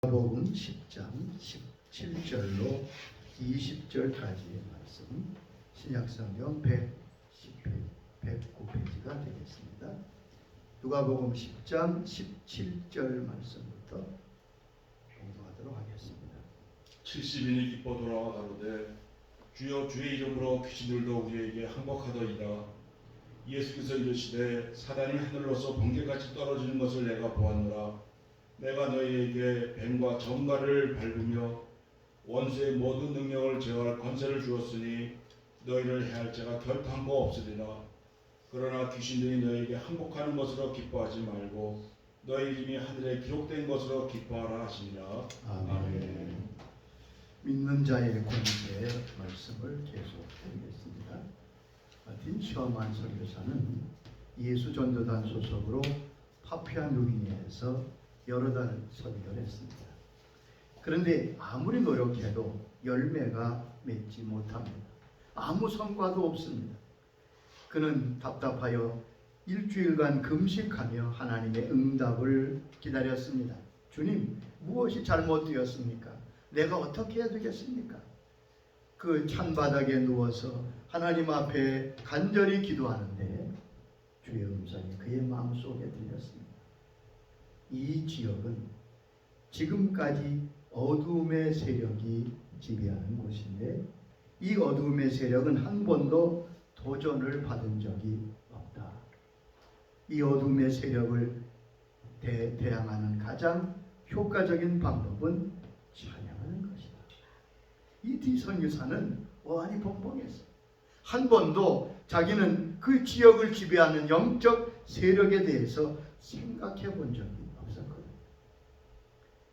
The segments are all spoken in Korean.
마가복음 10장 17절로 20절까지의 말씀, 신약성경 109페이지가 되겠습니다. 누가복음 10장 17절 말씀부터 공부하도록 하겠습니다. 70인이 기뻐 돌아와 가로되 주여 주의 이름으로 귀신들도 우리에게 항복하더이다. 예수께서 이르시되 사단이 하늘로서 번개같이 떨어지는 것을 내가 보았노라. 내가 너희에게 뱀과 정갈을 밟으며 원수의 모든 능력을 제어할 권세를 주었으니 너희를 해할 자가 결코 한 거 없으리라. 그러나 귀신들이 너희에게 항복하는 것으로 기뻐하지 말고 너희 이름이 하늘에 기록된 것으로 기뻐하라 하시니라. 아멘. 믿는 자의 권세 말씀을 계속드리겠습니다. 딘셔만 설교사는 예수 전도단 소속으로 파푸아 뉴기니아에서 여러 달 설교를 했습니다. 그런데 아무리 노력해도 열매가 맺지 못합니다. 아무 성과도 없습니다. 그는 답답하여 일주일간 금식하며 하나님의 응답을 기다렸습니다. 주님, 무엇이 잘못되었습니까? 내가 어떻게 해야 되겠습니까? 그 찬바닥에 누워서 하나님 앞에 간절히 기도하는데 주의 음성이 그의 마음속에 들렸습니다. 이 지역은 지금까지 어두움의 세력이 지배하는 곳인데 이 어두움의 세력은 한 번도 도전을 받은 적이 없다. 이 어두움의 세력을 대항하는 가장 효과적인 방법은 찬양하는 것이다. 이 디선유사는 어안이 벙벙했어. 한 번도 자기는 그 지역을 지배하는 영적 세력에 대해서 생각해 본 적이 없었거든.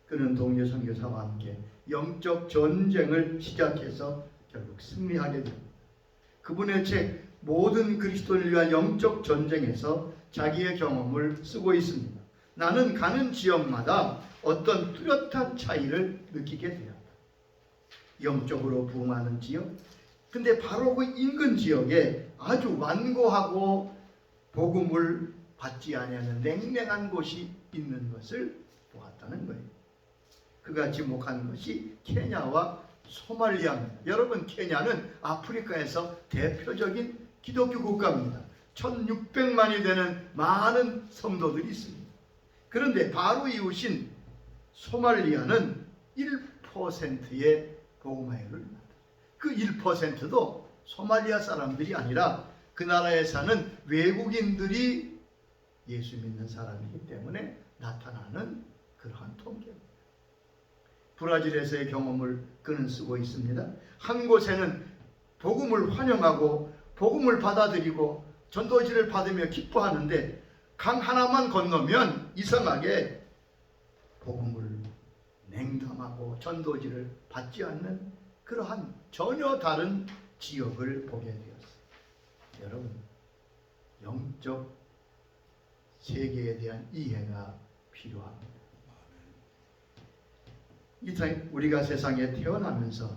그는 동료 선교사와 함께 영적 전쟁을 시작해서 결국 승리하게 됩니다. 그분의 책 모든 그리스도를 위한 영적 전쟁에서 자기의 경험을 쓰고 있습니다. 나는 가는 지역마다 어떤 뚜렷한 차이를 느끼게 되었다. 영적으로 부흥하는 지역, 근데 바로 그 인근 지역에 아주 완고하고 복음을 받지 아니하는 냉랭한 곳이 있는 것을 보았다는 거예요. 그가 지목한 것이 케냐와 소말리아입니다. 여러분, 케냐는 아프리카에서 대표적인 기독교 국가입니다. 1600만이 되는 많은 성도들이 있습니다. 그런데 바로 이웃인 소말리아는 1%의 복음화율을 받았어요. 그 1%도 소말리아 사람들이 아니라 그 나라에 사는 외국인들이 예수 믿는 사람이기 때문에 나타나는 그러한 통계입니다. 브라질에서의 경험을 그는 쓰고 있습니다. 한 곳에는 복음을 환영하고 복음을 받아들이고 전도지를 받으며 기뻐하는데 강 하나만 건너면 이상하게 복음을 냉담하고 전도지를 받지 않는 그러한 전혀 다른 지역을 보게 되었어요. 여러분, 영적 세계에 대한 이해가 필요합니다. 우리가 세상에 태어나면서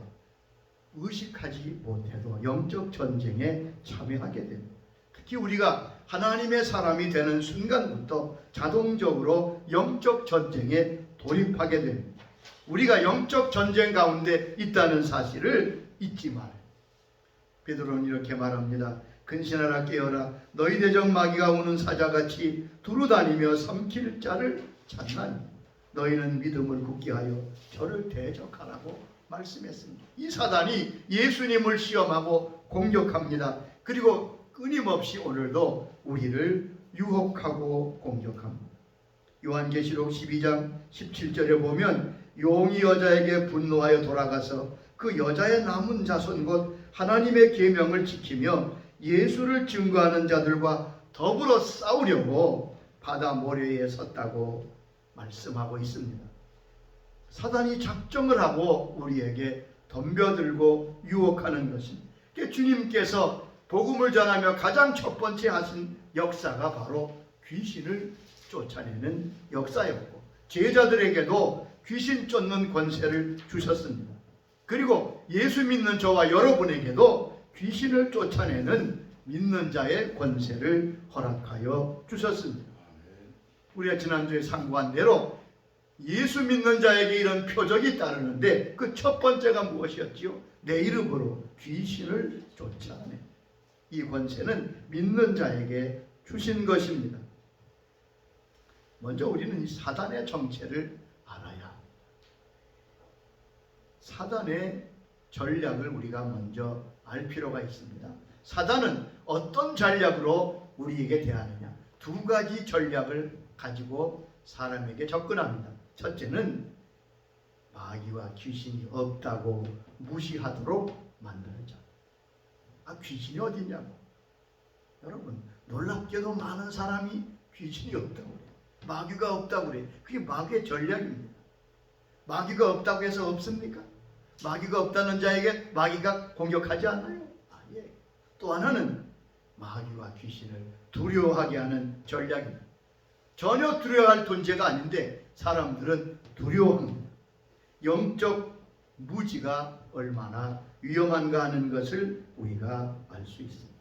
의식하지 못해도 영적 전쟁에 참여하게 됩니다. 특히 우리가 하나님의 사람이 되는 순간부터 자동적으로 영적 전쟁에 돌입하게 됩니다. 우리가 영적 전쟁 가운데 있다는 사실을 잊지 말아요. 베드로는 이렇게 말합니다. 근신하라 깨어라. 너희 대적 마귀가 오는 사자같이 두루다니며 삼킬 자를 찾나니 너희는 믿음을 굳게 하여 저를 대적하라고 말씀했습니다. 이 사단이 예수님을 시험하고 공격합니다. 그리고 끊임없이 오늘도 우리를 유혹하고 공격합니다. 요한계시록 12장 17절에 보면 용이 여자에게 분노하여 돌아가서 그 여자의 남은 자손 곧 하나님의 계명을 지키며 예수를 증거하는 자들과 더불어 싸우려고 바다 모래에 섰다고 말씀하고 있습니다. 사단이 작정을 하고 우리에게 덤벼들고 유혹하는 것입니다. 주님께서 복음을 전하며 가장 첫 번째 하신 역사가 바로 귀신을 쫓아내는 역사였고 제자들에게도 귀신 쫓는 권세를 주셨습니다. 그리고 예수 믿는 저와 여러분에게도 귀신을 쫓아내는 믿는 자의 권세를 허락하여 주셨습니다. 우리가 지난주에 상고한 대로 예수 믿는 자에게 이런 표적이 따르는데 그 첫 번째가 무엇이었지요? 내 이름으로 귀신을 쫓아내. 이 권세는 믿는 자에게 주신 것입니다. 먼저 우리는 이 사단의 정체를 알아야 합니다. 사단의 전략을 우리가 먼저 알 필요가 있습니다. 사단은 어떤 전략으로 우리에게 대하느냐? 두 가지 전략을 가지고 사람에게 접근합니다. 첫째는 마귀와 귀신이 없다고 무시하도록 만들자. 귀신이 어디냐고. 여러분, 놀랍게도 많은 사람이 귀신이 없다고 그래요. 마귀가 없다고 그래요. 그게 마귀의 전략입니다. 마귀가 없다고 해서 없습니까? 마귀가 없다는 자에게 마귀가 공격하지 않나요? 예. 또 하나는 마귀와 귀신을 두려워하게 하는 전략입니다. 전혀 두려워할 존재가 아닌데 사람들은 두려워합니다. 영적 무지가 얼마나 위험한가 하는 것을 우리가 알 수 있습니다.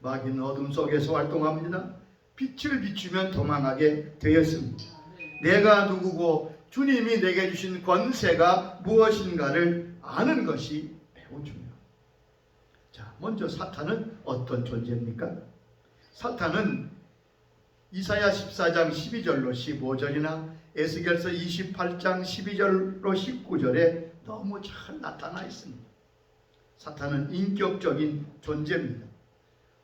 마귀는 어둠 속에서 활동합니다. 빛을 비추면 도망하게 되었습니다. 내가 누구고 주님이 내게 주신 권세가 무엇인가를 아는 것이 매우 중요합니다. 자, 먼저 사탄은 어떤 존재입니까? 사탄은 이사야 14장 12절로 15절이나 에스겔서 28장 12절로 19절에 너무 잘 나타나 있습니다. 사탄은 인격적인 존재입니다.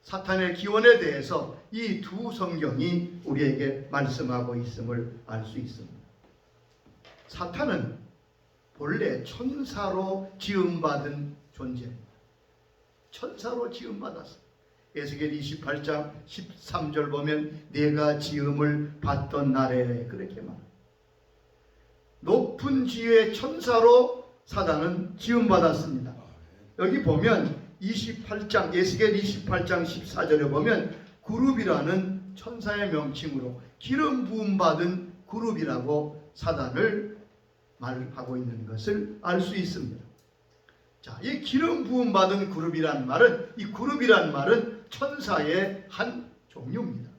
사탄의 기원에 대해서 이 두 성경이 우리에게 말씀하고 있음을 알 수 있습니다. 사탄은 본래 천사로 지음받은 존재입니다. 천사로 지음받았습니다. 에스겔 28장 13절 보면 내가 지음을 받던 날에 그렇게 말합니다. 높은 지위의 천사로 사단은 지음받았습니다. 여기 보면 28장 에스겔 28장 14절에 보면 그룹이라는 천사의 명칭으로 기름 부음 받은 그룹이라고 사단을 말하고 있는 것을 알 수 있습니다. 자, 이 기름 부음 받은 그룹이라는 말은 이 그룹이라는 말은 천사의 한 종류입니다.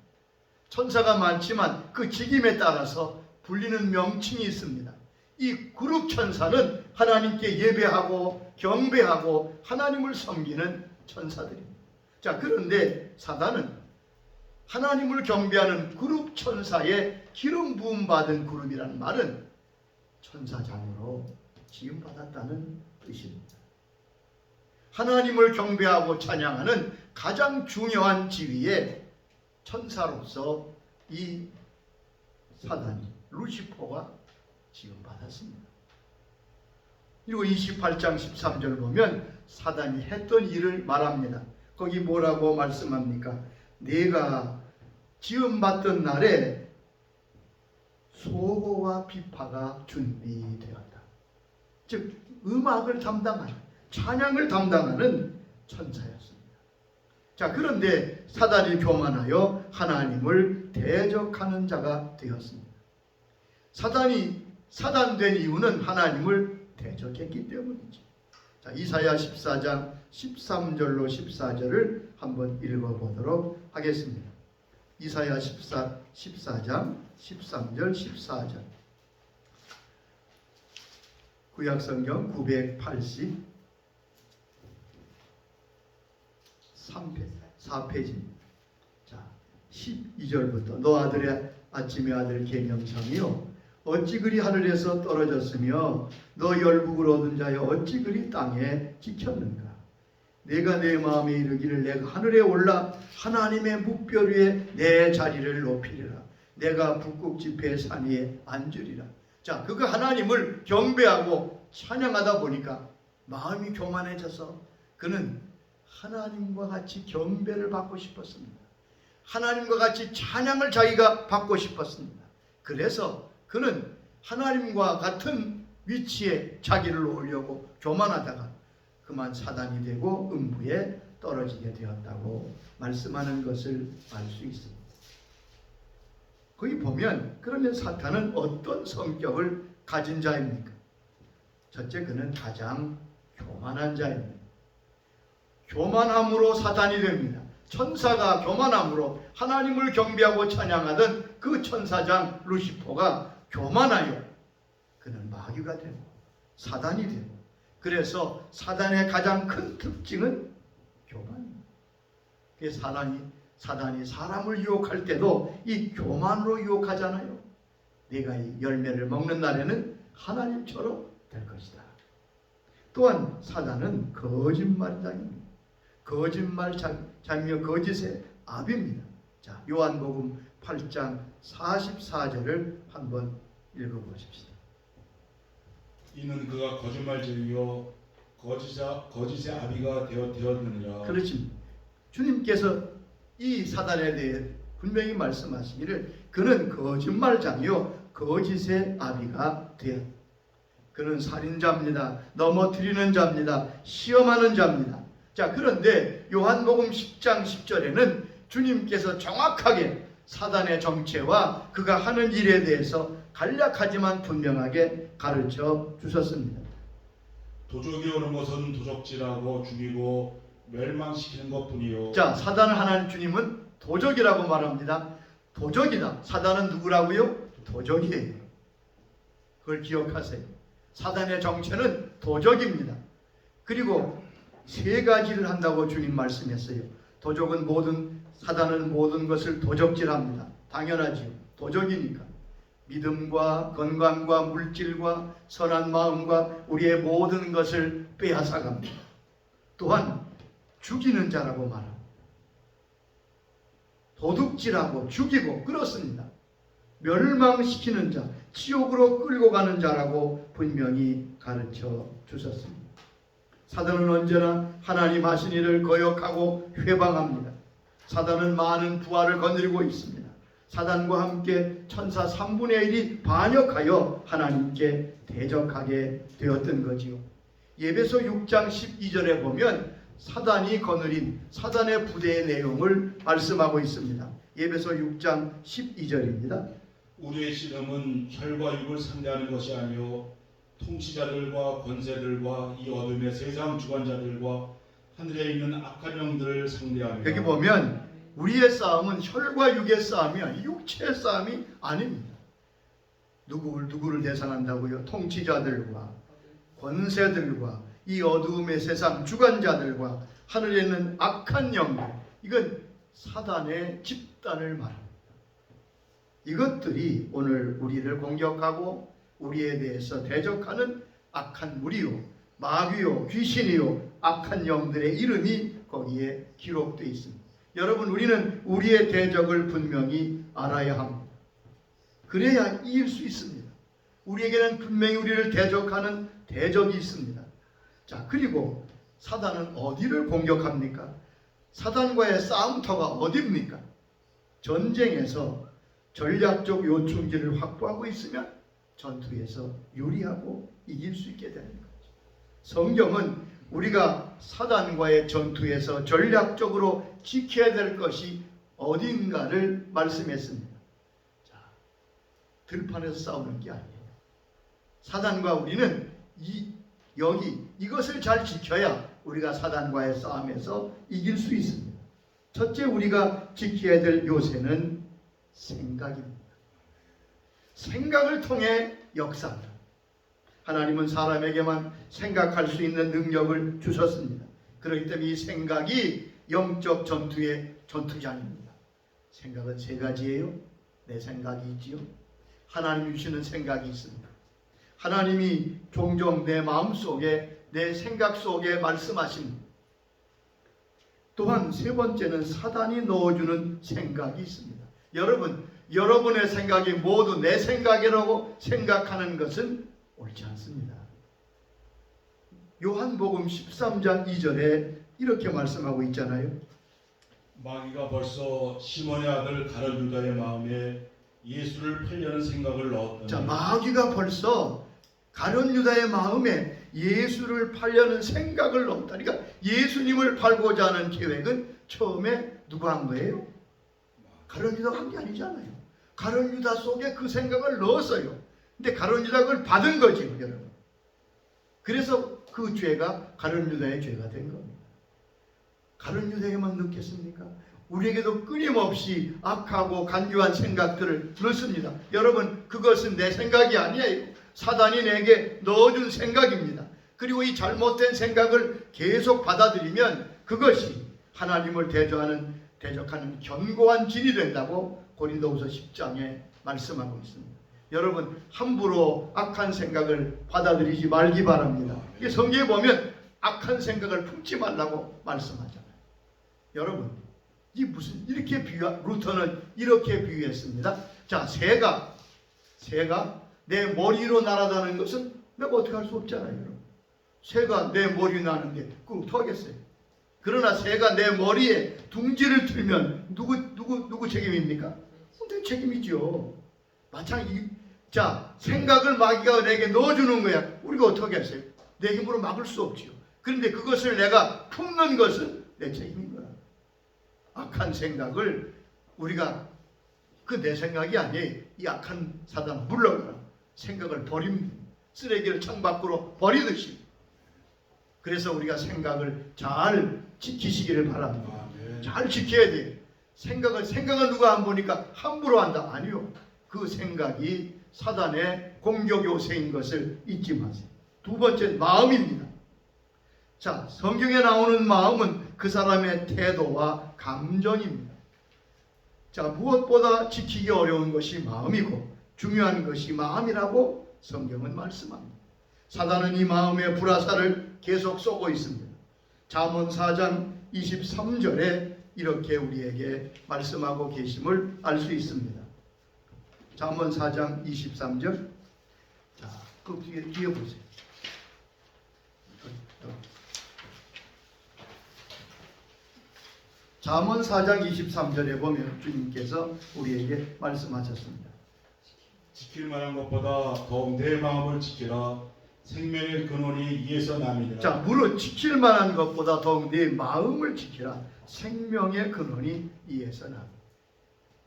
천사가 많지만 그 직임에 따라서 불리는 명칭이 있습니다. 이 그룹 천사는 하나님께 예배하고 경배하고 하나님을 섬기는 천사들입니다. 자, 그런데 사단은 하나님을 경배하는 그룹 천사의 기름 부음 받은 그룹이라는 말은 천사장으로 지음받았다는 뜻입니다. 하나님을 경배하고 찬양하는 가장 중요한 지위의 천사로서 이 사단이 루시퍼가 지음받았습니다. 그리고 28장 13절 보면 사단이 했던 일을 말합니다. 거기 뭐라고 말씀합니까? 내가 지음받던 날에 소고와 비파가 준비되었다. 즉 음악을 담당하는, 찬양을 담당하는 천사였습니다. 자, 그런데 사단이 교만하여 하나님을 대적하는 자가 되었습니다. 사단이 사단된 이유는 하나님을 대적했기 때문이죠. 자, 이사야 14장 13절로 14절을 한번 읽어보도록 하겠습니다. 이사야 14장 13절 14절 구약성경 983페이지입니다. 자, 12절부터 너 아들의 아침의 아들 계명성이요 어찌 그리 하늘에서 떨어졌으며 너 열국을 얻은 자여 어찌 그리 땅에 지켰는가. 내가 내 마음에 이르기를 내가 하늘에 올라 하나님의 묵별 위에 내 자리를 높이리라. 내가 북극 지폐의 산 위에 앉으리라. 자, 그거 하나님을 경배하고 찬양하다 보니까 마음이 교만해져서 그는 하나님과 같이 경배를 받고 싶었습니다. 하나님과 같이 찬양을 자기가 받고 싶었습니다. 그래서 그는 하나님과 같은 위치에 자기를 놓으려고 교만하다가 그만 사단이 되고 음부에 떨어지게 되었다고 말씀하는 것을 알 수 있습니다. 거기 보면 그러면 사탄은 어떤 성격을 가진 자입니까? 첫째, 그는 가장 교만한 자입니다. 교만함으로 사단이 됩니다. 천사가 교만함으로 하나님을 경배하고 찬양하던 그 천사장 루시퍼가 교만하여 그는 마귀가 되고 사단이 되고, 그래서 사단의 가장 큰 특징은 교만입니다. 그래서 사단이 사람을 유혹할 때도 이 교만으로 유혹하잖아요. 네가 이 열매를 먹는 날에는 하나님처럼 될 것이다. 또한 사단은 거짓말장입니다. 거짓말장이며 거짓의 압입니다. 자, 요한복음 8장 44절을 한번 읽어보십시다. 이는 그가 거짓말쟁이요 거짓의 아비가 되었느니라. 그렇지. 주님께서 이 사단에 대해 분명히 말씀하시기를 그는 거짓말장이요 거짓의 아비가 되었다. 그는 살인자입니다. 넘어뜨리는 자입니다. 시험하는 자입니다. 자, 그런데 요한복음 10장 10절에는 주님께서 정확하게 사단의 정체와 그가 하는 일에 대해서 간략하지만 분명하게 가르쳐 주셨습니다. 도적이 오는 것은 도적질하고 죽이고 멸망시키는 것뿐이요. 자, 사단을 하나님 주님은 도적이라고 말합니다. 도적이다. 사단은 누구라고요? 도적이에요. 그걸 기억하세요. 사단의 정체는 도적입니다. 그리고 세 가지를 한다고 주님 말씀했어요. 사단은 모든 것을 도적질합니다. 당연하지요. 도적이니까. 믿음과 건강과 물질과 선한 마음과 우리의 모든 것을 빼앗아갑니다. 또한 죽이는 자라고 말합니다. 도둑질하고 죽이고 그렇습니다. 멸망시키는 자, 지옥으로 끌고 가는 자라고 분명히 가르쳐 주셨습니다. 사단은 언제나 하나님 하신 일을 거역하고 회방합니다. 사단은 많은 부활을 거느리고 있습니다. 사단과 함께 천사 3분의 1이 반역하여 하나님께 대적하게 되었던 거지요. 에베소 6장 12절에 보면 사단이 거느린 사단의 부대의 내용을 말씀하고 있습니다. 에베소 6장 12절입니다. 우리의 씨름은 혈과 육을 상대하는 것이 아니요 통치자들과 권세들과 이 어둠의 세상 주관자들과 하늘에 있는 악한 영들을 상대하며. 여기 보면 우리의 싸움은 혈과 육의 싸움이 육체의 싸움이 아닙니다. 누구를 대상한다고요? 통치자들과 권세들과 이 어두움의 세상 주관자들과 하늘에 있는 악한 영들, 이건 사단의 집단을 말합니다. 이것들이 오늘 우리를 공격하고 우리에 대해서 대적하는 악한 무리요, 마귀요, 귀신이요, 악한 영들의 이름이 거기에 기록되어 있습니다. 여러분, 우리는 우리의 대적을 분명히 알아야 합니다. 그래야 이길 수 있습니다. 우리에게는 분명히 우리를 대적하는 대적이 있습니다. 자, 그리고 사단은 어디를 공격합니까? 사단과의 싸움터가 어디입니까? 전쟁에서 전략적 요충지를 확보하고 있으면 전투에서 유리하고 이길 수 있게 되는 거죠. 성경은 우리가 사단과의 전투에서 전략적으로 지켜야 될 것이 어딘가를 말씀했습니다. 자, 들판에서 싸우는 게 아니에요. 사단과 우리는 이것을 잘 지켜야 우리가 사단과의 싸움에서 이길 수 있습니다. 첫째, 우리가 지켜야 될 요새는 생각입니다. 생각을 통해 역사한다. 하나님은 사람에게만 생각할 수 있는 능력을 주셨습니다. 그렇기 때문에 이 생각이 영적 전투의 전투장입니다. 생각은 세 가지예요. 내 생각이 있지요. 하나님이 주시는 생각이 있습니다. 하나님이 종종 내 마음속에, 내 생각 속에 말씀하십니다. 또한 세 번째는 사단이 넣어주는 생각이 있습니다. 여러분의 생각이 모두 내 생각이라고 생각하는 것은 옳지 않습니다. 요한복음 13장 2절에 이렇게 말씀하고 있잖아요. 마귀가 벌써 시몬의 아들 가룟 유다의 마음에 예수를 팔려는 생각을 넣었더니. 자, 마귀가 벌써 가룟 유다의 마음에 예수를 팔려는 생각을 넣었다. 그러니까 예수님을 팔고자 하는 계획은 처음에 누가 한 거예요? 가룟 유다가 한 게 아니잖아요. 가룟 유다 속에 그 생각을 넣었어요. 근데 가룟 유다가 그걸 받은 거죠, 여러분. 그래서 그 죄가 가룟 유다의 죄가 된 겁니다. 가룟 유다에게만 넣겠습니까? 우리에게도 끊임없이 악하고 간교한 생각들을 넣습니다. 여러분, 그것은 내 생각이 아니에요. 사단이 내게 넣어준 생각입니다. 그리고 이 잘못된 생각을 계속 받아들이면 그것이 하나님을 대적하는 견고한 진이 된다고 고린도후서 10장에 말씀하고 있습니다. 여러분, 함부로 악한 생각을 받아들이지 말기 바랍니다. 이 성경에 보면 악한 생각을 품지 말라고 말씀하잖아요. 여러분, 이 무슨 이렇게 루터는 이렇게 비유했습니다. 자, 새가 내 머리로 날아다니는 것은 내가 어떻게 할 수 없잖아요. 여러분. 새가 내 머리 나는데 그럼 어떡하겠어요? 그러나 새가 내 머리에 둥지를 틀면 누구 책임입니까? 내 책임이죠. 마찬가지. 자, 생각을 마귀가 내게 넣어주는 거야. 우리가 어떻게 했어요? 내 힘으로 막을 수 없지요. 그런데 그것을 내가 품는 것은 내 책임인 거야. 악한 생각을 우리가 그 내 생각이 아니에요. 이 악한 사단 물러가라. 생각을 버립니다. 쓰레기를 창밖으로 버리듯이. 그래서 우리가 생각을 잘 지키시기를 바랍니다. 잘 지켜야 돼요. 생각은 누가 안 보니까 함부로 한다. 아니요. 그 생각이 사단의 공격 요새인 것을 잊지 마세요. 두 번째, 마음입니다. 자, 성경에 나오는 마음은 그 사람의 태도와 감정입니다. 자, 무엇보다 지키기 어려운 것이 마음이고 중요한 것이 마음이라고 성경은 말씀합니다. 사단은 이 마음의 불화살을 계속 쏘고 있습니다. 잠언 4장 23절에 이렇게 우리에게 말씀하고 계심을 알 수 있습니다. 잠언 4장 23절. 자, 그 뒤에 보세요. 잠언 4장 23절에 보면 주님께서 우리에게 말씀하셨습니다. 지킬 만한 것보다 더욱 내 마음을 지키라. 생명의 근원이 이에서 남이니라. 자, 무릇 지킬 만한 것보다 더욱 내 마음을 지키라. 생명의 근원이 이에서 남.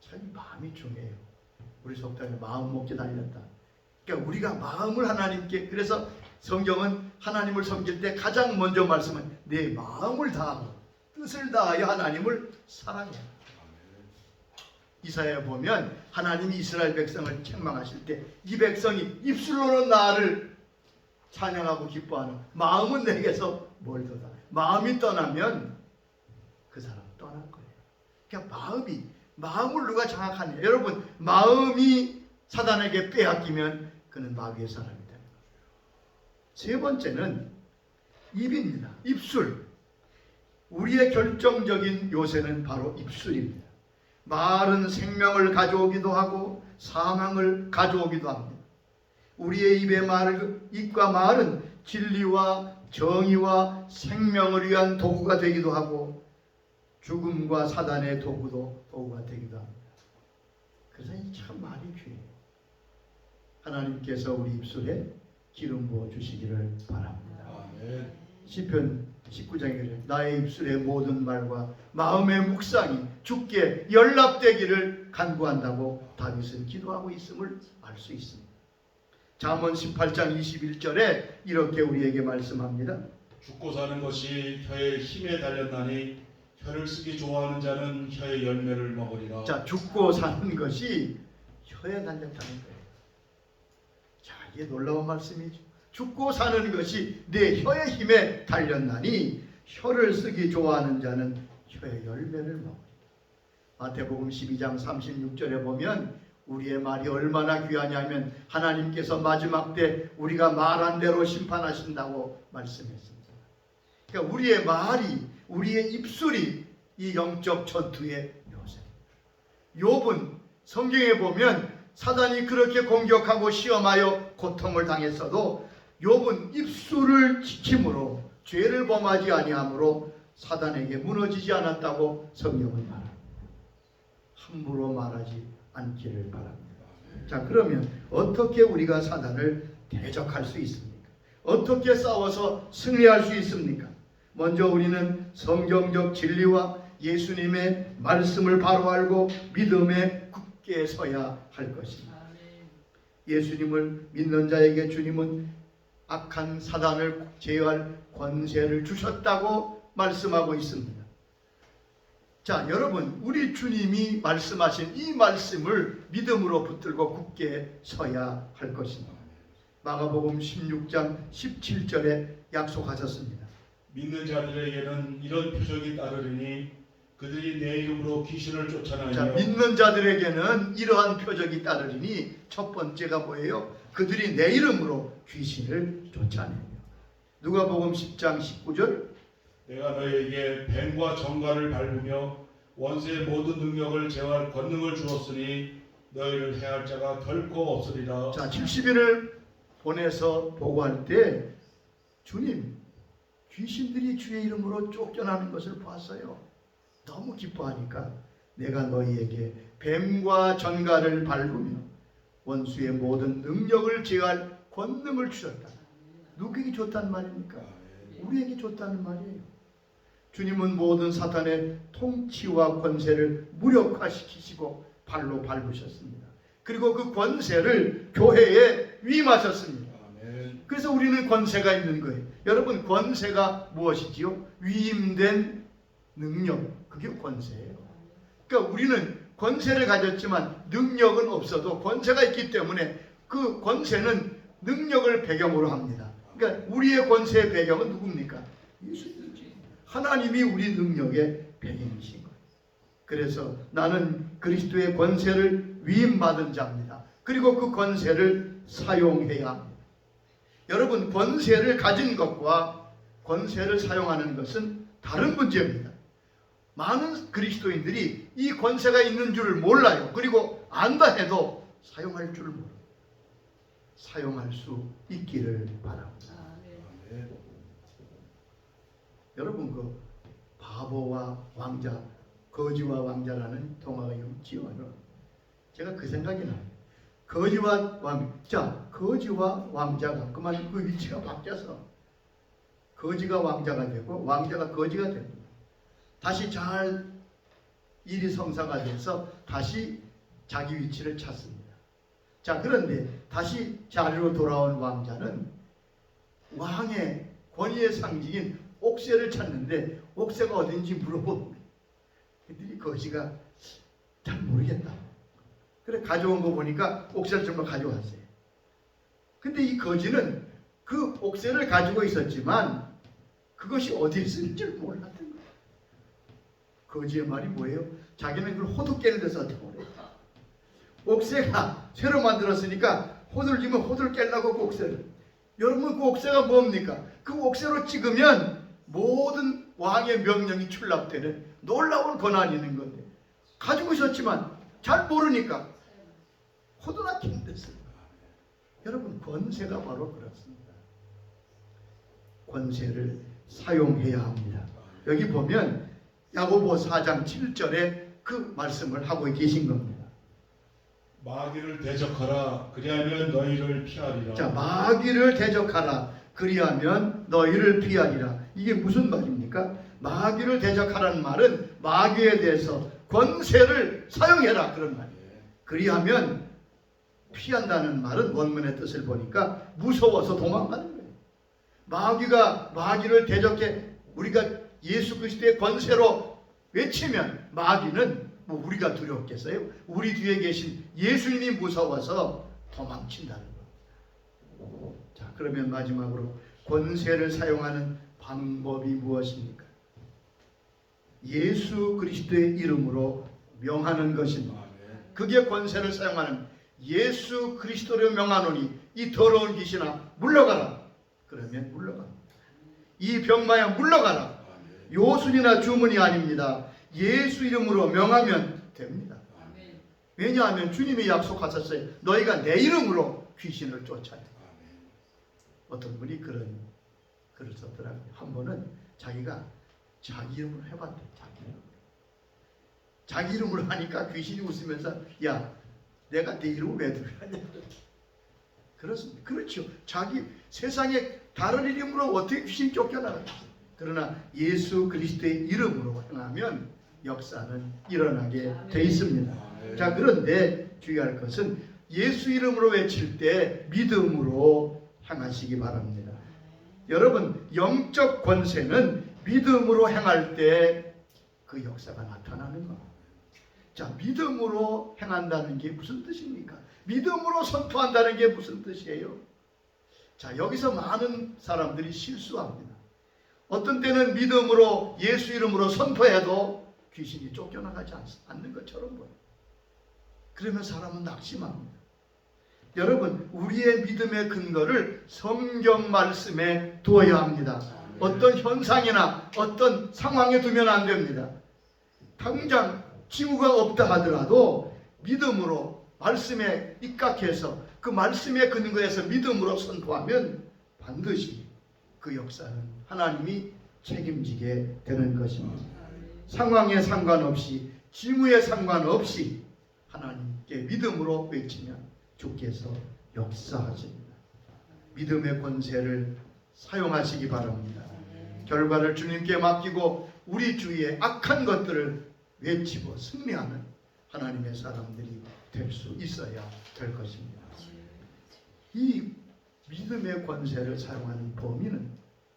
참 마음이 중요해요. 우리 속담에 마음 먹기 달렸다. 그러니까 우리가 마음을 하나님께, 그래서 성경은 하나님을 섬길 때 가장 먼저 말씀은 내 마음을 다하고 뜻을 다하여 하나님을 사랑해. 이사야에 보면 하나님이 이스라엘 백성을 책망하실 때 이 백성이 입술로는 나를 찬양하고 기뻐하는 마음은 내게서 멀도다. 마음이 떠나면 그 사람 떠날 거예요. 그러니까 마음을 누가 장악하냐. 여러분, 마음이 사단에게 빼앗기면 그는 마귀의 사람이 됩니다. 세 번째는 입입니다. 입술. 우리의 결정적인 요새는 바로 입술입니다. 말은 생명을 가져오기도 하고 사망을 가져오기도 합니다. 우리의 입과 말은 진리와 정의와 생명을 위한 도구가 되기도 하고 죽음과 사단의 도구가 되기도 합니다. 그래서 참 말이 귀해요. 하나님께서 우리 입술에 기름 부어 주시기를 바랍니다. 아멘. 시편 19장에 나의 입술의 모든 말과 마음의 묵상이 주께 연락되기를 간구한다고 다윗은 기도하고 있음을 알 수 있습니다. 잠언 18장 21절에 이렇게 우리에게 말씀합니다. 죽고 사는 것이 혀의 힘에 달렸나니 혀를 쓰기 좋아하는 자는 혀의 열매를 먹으리라. 자, 죽고 사는 것이 혀에 달렸다는 거예요. 자, 이게 놀라운 말씀이죠. 죽고 사는 것이 내 혀의 힘에 달렸나니 혀를 쓰기 좋아하는 자는 혀의 열매를 먹으리라. 마태복음 12장 36절에 보면 우리의 말이 얼마나 귀하냐면 하나님께서 마지막 때 우리가 말한 대로 심판하신다고 말씀했습니다. 그러니까 우리의 말이, 우리의 입술이 이 영적 전투의 요새. 욥은 성경에 보면 사단이 그렇게 공격하고 시험하여 고통을 당했어도 욥은 입술을 지킴으로 죄를 범하지 아니함으로 사단에게 무너지지 않았다고 성경은 말합니다. 함부로 말하지 않기를 바랍니다. 자, 그러면 어떻게 우리가 사단을 대적할 수 있습니까? 어떻게 싸워서 승리할 수 있습니까? 먼저 우리는 성경적 진리와 예수님의 말씀을 바로 알고 믿음에 굳게 서야 할 것입니다. 예수님을 믿는 자에게 주님은 악한 사단을 제어할 권세를 주셨다고 말씀하고 있습니다. 자, 여러분, 우리 주님이 말씀하신 이 말씀을 믿음으로 붙들고 굳게 서야 할 것입니다. 마가복음 16장 17절에 약속하셨습니다. 믿는 자들에게는 이런 표적이 따르리니 그들이 내 이름으로 귀신을 쫓아내며. 자, 믿는 자들에게는 이러한 표적이 따르리니 첫 번째가 뭐예요? 그들이 내 이름으로 귀신을 쫓아내며. 누가복음 10장 19절 내가 너희에게 뱀과 정갈을 밟으며 원수의 모든 능력을 제어할 권능을 주었으니 너희를 해할 자가 결코 없으리라. 자, 70인을 보내서 보고할 때 주님, 귀신들이 주의 이름으로 쫓겨나는 것을 봤어요. 너무 기뻐하니까 내가 너희에게 뱀과 전갈을 밟으며 원수의 모든 능력을 제어할 권능을 주셨다. 누구에게 줬다는 말입니까? 우리에게 줬다는 말이에요. 주님은 모든 사탄의 통치와 권세를 무력화시키시고 발로 밟으셨습니다. 그리고 그 권세를 교회에 위임하셨습니다. 그래서 우리는 권세가 있는 거예요. 여러분, 권세가 무엇이지요? 위임된 능력, 그게 권세예요. 그러니까 우리는 권세를 가졌지만 능력은 없어도 권세가 있기 때문에 그 권세는 능력을 배경으로 합니다. 그러니까 우리의 권세의 배경은 누굽니까? 예수님이지. 하나님이 우리 능력의 배경이신 거예요. 그래서 나는 그리스도의 권세를 위임받은 자입니다. 그리고 그 권세를 사용해야 합니다. 여러분, 권세를 가진 것과 권세를 사용하는 것은 다른 문제입니다. 많은 그리스도인들이 이 권세가 있는 줄을 몰라요. 그리고 안다 해도 사용할 줄을 몰라요. 사용할 수 있기를 바랍니다. 여러분, 그 바보와 왕자, 거지와 왕자라는 동화가 있지요. 제가 그 생각이 나요. 거지와 왕자, 거지와 왕자가 그만 그 위치가 바뀌어서 거지가 왕자가 되고 왕자가 거지가 됩니다. 다시 잘 일이 성사가 돼서 다시 자기 위치를 찾습니다. 자, 그런데 다시 자리로 돌아온 왕자는 왕의 권위의 상징인 옥새를 찾는데 옥새가 어딘지 물어봅니다. 그들이 거지가 잘 모르겠다. 그래 가져온 거 보니까 옥새를 정말 가져왔어요. 근데 이 거지는 그 옥새를 가지고 있었지만 그것이 어디에 쓸 줄 몰랐던 거예요. 거지의 말이 뭐예요? 자기는 그걸 호두깨를 내서 그래요. 옥새가 새로 만들었으니까 호두를 주면 호두를 깨려고 그 옥새를. 여러분, 그 옥새가 뭡니까? 그 옥새로 찍으면 모든 왕의 명령이 출납되는 놀라운 권한이 있는 건데 가지고 있었지만 잘 모르니까 호두나 키는 됐어요. 여러분, 권세가 바로 그렇습니다. 권세를 사용해야 합니다. 여기 보면 야고보 4장 7절에 그 말씀을 하고 계신 겁니다. 마귀를 대적하라 그리하면 너희를 피하리라. 자, 마귀를 대적하라 그리하면 너희를 피하리라. 이게 무슨 말입니까? 마귀를 대적하라는 말은 마귀에 대해서 권세를 사용해라 그런 말이에요. 그리하면 피한다는 말은 원문의 뜻을 보니까 무서워서 도망가는 거예요. 마귀를 대적해 우리가 예수 그리스도의 권세로 외치면 마귀는 뭐 우리가 두렵겠어요? 우리 뒤에 계신 예수님이 무서워서 도망친다는 거예요. 자, 그러면 마지막으로 권세를 사용하는 방법이 무엇입니까? 예수 그리스도의 이름으로 명하는 것입니다. 그게 권세를 사용하는 예수 그리스도로 명하노니 이 더러운 귀신아 물러가라. 그러면 물러가. 이 병마야 물러가라. 요술이나 주문이 아닙니다. 예수 이름으로 명하면 됩니다. 왜냐하면 주님이 약속하셨어요. 너희가 내 이름으로 귀신을 쫓아내. 어떤 분이 글을 썼더라고요. 한 번은 자기가 자기 이름으로 해봤대. 자기 이름으로 하니까 귀신이 웃으면서 야, 내가 내 이름을 왜 들으냐. 그렇습니다. 그렇죠. 자기 세상에 다른 이름으로 어떻게 귀신이 쫓겨나가겠어요. 그러나 예수 그리스도의 이름으로 행하면 역사는 일어나게 돼 있습니다. 자, 그런데 주의할 것은 예수 이름으로 외칠 때 믿음으로 행하시기 바랍니다. 여러분, 영적 권세는 믿음으로 행할 때 그 역사가 나타나는 겁니다. 자, 믿음으로 행한다는 게 무슨 뜻입니까? 믿음으로 선포한다는 게 무슨 뜻이에요? 자, 여기서 많은 사람들이 실수합니다. 어떤 때는 믿음으로 예수 이름으로 선포해도 귀신이 쫓겨나가지 않는 것처럼 보여요. 그러면 사람은 낙심합니다. 여러분, 우리의 믿음의 근거를 성경 말씀에 두어야 합니다. 어떤 현상이나 어떤 상황에 두면 안 됩니다. 당장 징후가 없다 하더라도 믿음으로 말씀에 입각해서 그 말씀의 근거에서 믿음으로 선포하면 반드시 그 역사는 하나님이 책임지게 되는 것입니다. 상황에 상관없이 징후에 상관없이 하나님께 믿음으로 외치면 주께서 역사하십니다. 믿음의 권세를 사용하시기 바랍니다. 결과를 주님께 맡기고 우리 주위의 악한 것들을 외치고 승리하는 하나님의 사람들이 될 수 있어야 될 것입니다. 이 믿음의 권세를 사용하는 범위는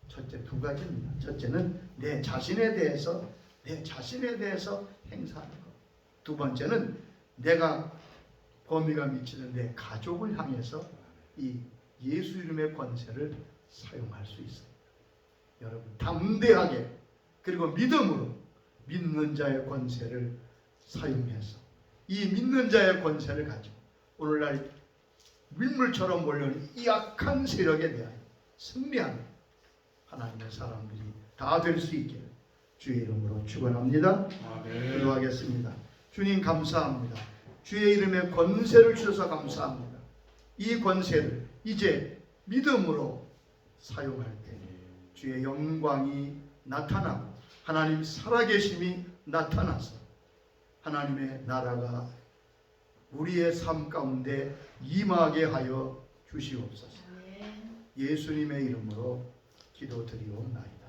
첫째 두 가지입니다. 첫째는 내 자신에 대해서 행사하는 것. 두 번째는 내가 범위가 미치는 내 가족을 향해서 이 예수 이름의 권세를 사용할 수 있습니다. 여러분, 담대하게 그리고 믿음으로 믿는 자의 권세를 사용해서 이 믿는 자의 권세를 가지고 오늘날 밀물처럼 몰려오는 이 악한 세력에 대하여 승리하는 하나님의 사람들이 다 될 수 있기를 주의 이름으로 축원합니다. 아멘. 기도하겠습니다. 주님 감사합니다. 주의 이름에 권세를 주셔서 감사합니다. 이 권세를 이제 믿음으로 사용할 때 주의 영광이 나타나고 하나님 살아계심이 나타나서 하나님의 나라가 우리의 삶 가운데 임하게 하여 주시옵소서. 예수님의 이름으로 기도드리옵나이다.